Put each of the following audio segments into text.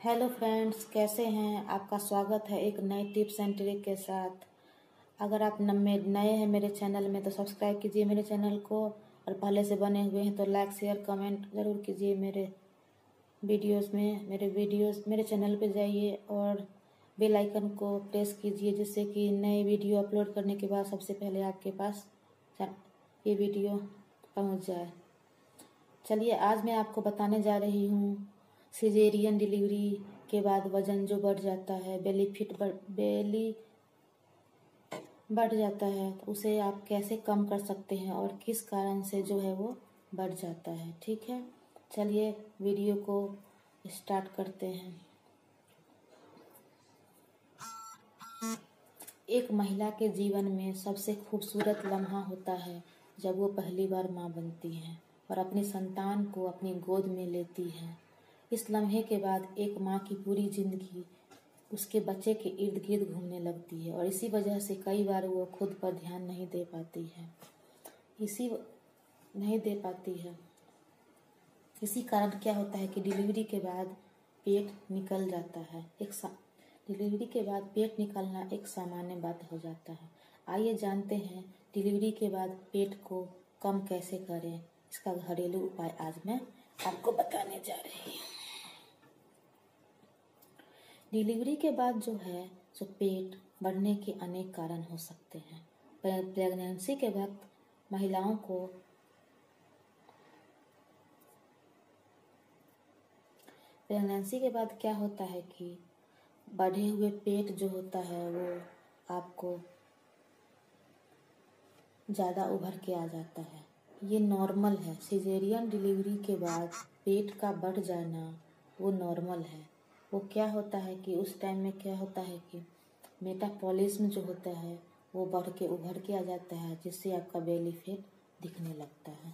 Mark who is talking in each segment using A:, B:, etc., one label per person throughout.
A: Hello friends, कैसे हैं? आपका स्वागत है एक नए टिप्स एंड ट्रिक के साथ। अगर आप नए हैं मेरे चैनल में तो सब्सक्राइब कीजिए मेरे चैनल को, और पहले से बने हुए हैं तो लाइक शेयर कमेंट ज़रूर कीजिए मेरे वीडियोस मेरे चैनल पे जाइए और बेल आइकन को प्रेस कीजिए, जिससे कि नए वीडियो अपलोड करने के बाद सबसे पहले आपके पास ये वीडियो पहुंच जाए। चलिए, आज मैं आपको बताने जा रही हूँ सिजेरियन डिलीवरी के बाद वजन जो बढ़ जाता है, बेली बढ़ जाता है, तो उसे आप कैसे कम कर सकते हैं और किस कारण से जो है वो बढ़ जाता है। ठीक है, चलिए वीडियो को स्टार्ट करते हैं। एक महिला के जीवन में सबसे खूबसूरत लम्हा होता है जब वो पहली बार माँ बनती है और अपनी संतान को अपनी गोद में लेती है। इस लम्हे के बाद एक माँ की पूरी जिंदगी उसके बच्चे के इर्द गिर्द घूमने लगती है, और इसी वजह से कई बार वो खुद पर ध्यान नहीं दे पाती है। इसी कारण क्या होता है कि डिलीवरी के बाद पेट निकल जाता है। डिलीवरी के बाद पेट निकलना एक सामान्य बात हो जाता है। आइए जानते हैं डिलीवरी के बाद पेट को कम कैसे करें। इसका घरेलू उपाय आज मैं आपको बताने जा रही हूँ। डिलीवरी के बाद जो है सो पेट बढ़ने के अनेक कारण हो सकते हैं। प्रेगनेंसी के वक्त महिलाओं को प्रेगनेंसी के बाद क्या होता है कि बढ़े हुए पेट जो होता है वो आपको ज़्यादा उभर के आ जाता है। ये नॉर्मल है। सिजेरियन डिलीवरी के बाद पेट का बढ़ जाना वो नॉर्मल है। वो क्या होता है कि उस टाइम में क्या होता है कि मेटाबॉलिज्म जो होता है वो बढ़ के उभर के आ जाता है, जिससे आपका बेली फैट दिखने लगता है।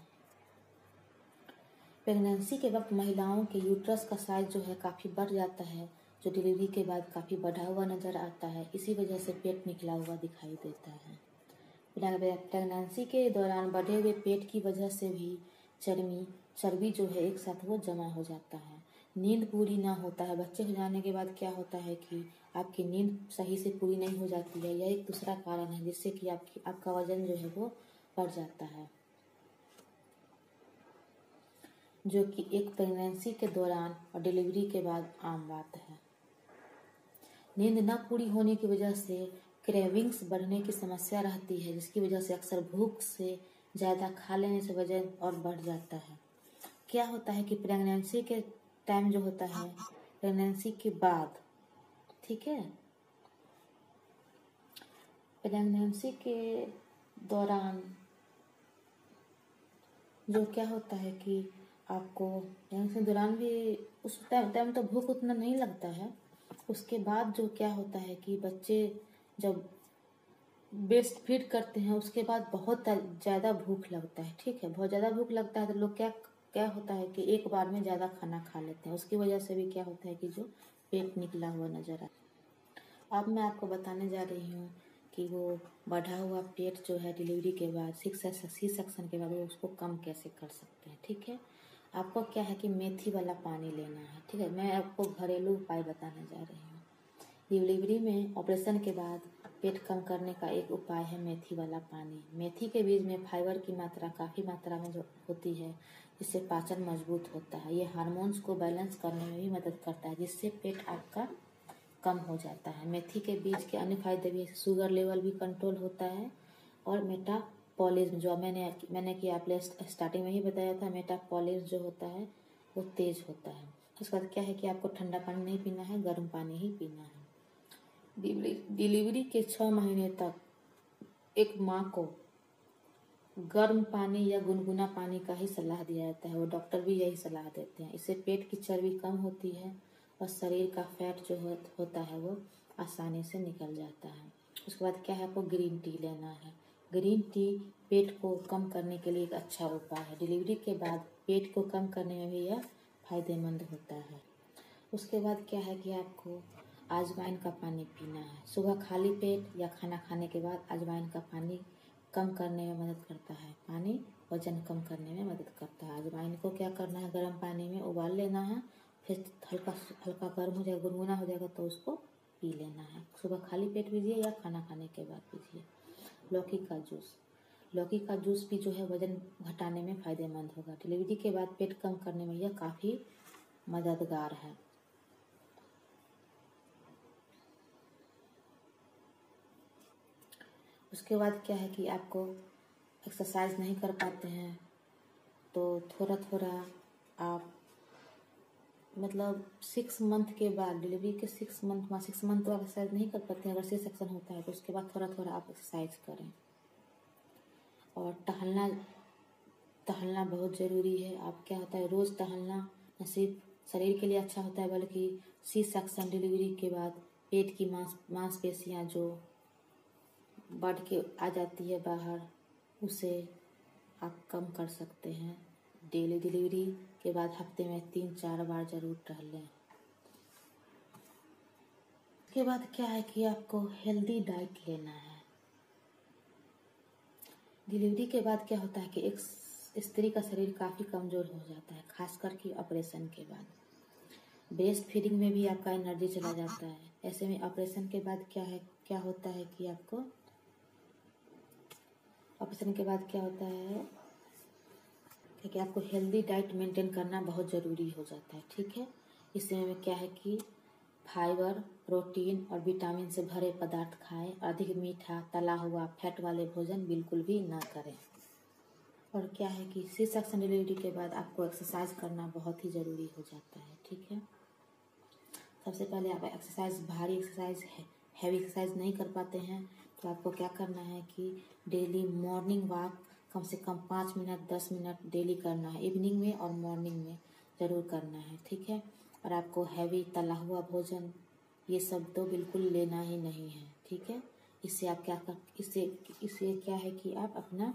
A: प्रेगनेंसी के वक्त महिलाओं के यूट्रस का साइज जो है काफ़ी बढ़ जाता है, जो डिलीवरी के बाद काफ़ी बढ़ा हुआ नज़र आता है। इसी वजह से पेट निकला हुआ दिखाई देता है। प्रेगनेंसी के दौरान बढ़े हुए पेट की वजह से भी चर्बी जो है एक साथ वो जमा हो जाता है। नींद पूरी ना होता है। बच्चे हो जाने के बाद क्या होता है कि आपकी नींद सही से पूरी नहीं हो जाती है। यह एक दूसरा कारण है जिससे कि आपका वजन जो है वो बढ़ जाता है, जो कि एक प्रेगनेंसी के दौरान और डिलीवरी के बाद आम बात है। नींद न पूरी होने की वजह से क्रेविंग्स बढ़ने की समस्या रहती है, जिसकी वजह से अक्सर भूख से ज़्यादा खा लेने से वजन और बढ़ जाता है। क्या होता है कि प्रेगनेंसी के टाइम जो होता है, प्रेगनेंसी के बाद, ठीक है, प्रेगनेंसी के दौरान जो क्या होता है कि आपको प्रेगनेंसी के दौरान भी उस टाइम तो भूख उतना नहीं लगता है। उसके बाद जो क्या होता है कि बच्चे जब ब्रेस्ट फीड करते हैं उसके बाद बहुत ज़्यादा भूख लगता है। ठीक है, बहुत ज़्यादा भूख लगता है तो लोग क्या होता है कि एक बार में ज़्यादा खाना खा लेते हैं। उसकी वजह से भी क्या होता है कि जो पेट निकला हुआ नज़र आता है। अब मैं आपको बताने जा रही हूँ कि वो बढ़ा हुआ पेट जो है डिलीवरी के बाद सी सेक्शन के बाद वो उसको कम कैसे कर सकते हैं। ठीक है, आपको क्या है कि मेथी वाला पानी लेना है। ठीक है, मैं आपको घरेलू उपाय बताने जा रही हूँ। डिलीवरी में ऑपरेशन के बाद पेट कम करने का एक उपाय है मेथी वाला पानी। मेथी के बीज में फाइबर की मात्रा काफ़ी मात्रा में जो होती है, जिससे पाचन मजबूत होता है। ये हार्मोन्स को बैलेंस करने में भी मदद करता है, जिससे पेट आपका कम हो जाता है। मेथी के बीज के अन्य फायदे भी, शुगर लेवल भी कंट्रोल होता है, और मेटाबॉलिज्म जो मैंने कि आप स्टार्टिंग में ही बताया था, मेटाबॉलिज्म जो होता है वो तेज होता है। उसके बाद क्या है कि आपको ठंडा पानी नहीं पीना है, गर्म पानी ही पीना है। डिलीवरी के 6 महीने तक एक माँ को गर्म पानी या गुनगुना पानी का ही सलाह दिया जाता है। वो डॉक्टर भी यही सलाह देते हैं। इससे पेट की चर्बी कम होती है और शरीर का फैट जो होता है वो आसानी से निकल जाता है। उसके बाद क्या है, आपको ग्रीन टी लेना है। ग्रीन टी पेट को कम करने के लिए एक अच्छा उपाय है। डिलीवरी के बाद पेट को कम करने में भी यह फायदेमंद होता है। उसके बाद क्या है कि आपको अजवाइन का पानी पीना है। सुबह खाली पेट या खाना खाने के बाद अजवाइन का पानी कम करने में मदद करता है। पानी वजन कम करने में मदद करता है। अजवाइन को क्या करना है, गर्म पानी में उबाल लेना है, फिर हल्का हल्का गर्म हो जाएगा, गुनगुना हो जाएगा तो उसको पी लेना है। सुबह खाली पेट पीजिए या खाना खाने के बाद पीजिए। लौकी का जूस, लौकी का जूस भी जो है वजन घटाने में फ़ायदेमंद होगा। डिलीवरी के बाद पेट कम करने में यह काफ़ी मददगार है। उसके बाद क्या है कि आपको एक्सरसाइज नहीं कर पाते हैं तो थोड़ा थोड़ा आप मतलब 6 मंथ के बाद, डिलीवरी के 6 मंथ तो आप एक्सरसाइज नहीं कर पाते हैं। अगर सी सेक्शन होता है तो उसके बाद थोड़ा थोड़ा आप एक्सरसाइज करें। और टहलना बहुत ज़रूरी है। आप क्या होता है, रोज़ टहलना न सिर्फ शरीर के लिए अच्छा होता है बल्कि सी सेक्शन डिलीवरी के बाद पेट की मांसपेशियाँ जो बढ़ के आ जाती है बाहर, उसे आप कम कर सकते हैं। डेली डिलीवरी के बाद हफ्ते में 3-4 बार जरूर टहलें। उसके बाद क्या है कि आपको हेल्दी डाइट लेना है। डिलीवरी के बाद क्या होता है कि एक स्त्री का शरीर काफ़ी कमज़ोर हो जाता है, खासकर कि ऑपरेशन के बाद। ब्रेस्ट फीडिंग में भी आपका एनर्जी चला जाता है। ऐसे में ऑपरेशन के बाद क्या होता है कि आपको ऑपरेशन के बाद क्या होता है कि आपको हेल्दी डाइट मेंटेन करना बहुत ज़रूरी हो जाता है। ठीक है, इसमें क्या है कि फाइबर, प्रोटीन और विटामिन से भरे पदार्थ खाएं। अधिक मीठा, तला हुआ, फैट वाले भोजन बिल्कुल भी ना करें। और क्या है कि सी सेक्शन डिलीवरी के बाद आपको एक्सरसाइज करना बहुत ही ज़रूरी हो जाता है। ठीक है, सबसे पहले आप एक्सरसाइज, भारी एक्सरसाइज, हैवी एक्सरसाइज नहीं कर पाते हैं तो आपको क्या करना है कि डेली मॉर्निंग वॉक कम से कम 5 मिनट 10 मिनट डेली करना है। इवनिंग में और मॉर्निंग में ज़रूर करना है। ठीक है, और आपको हैवी तला हुआ भोजन ये सब तो बिल्कुल लेना ही नहीं है। ठीक है, इससे क्या है कि आप अपना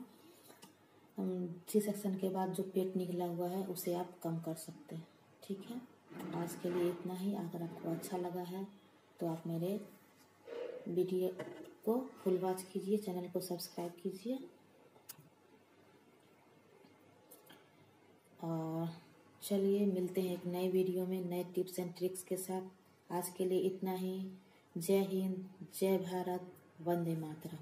A: सी सेक्शन के बाद जो पेट निकला हुआ है उसे आप कम कर सकते हैं। ठीक है, आज के लिए इतना ही। अगर आपको अच्छा लगा है तो आप मेरे वीडियो को फुल वॉच कीजिए, चैनल को सब्सक्राइब कीजिए और चलिए मिलते हैं एक नए वीडियो में नए टिप्स एंड ट्रिक्स के साथ। आज के लिए इतना ही। जय हिंद, जय भारत, वंदे मातरम।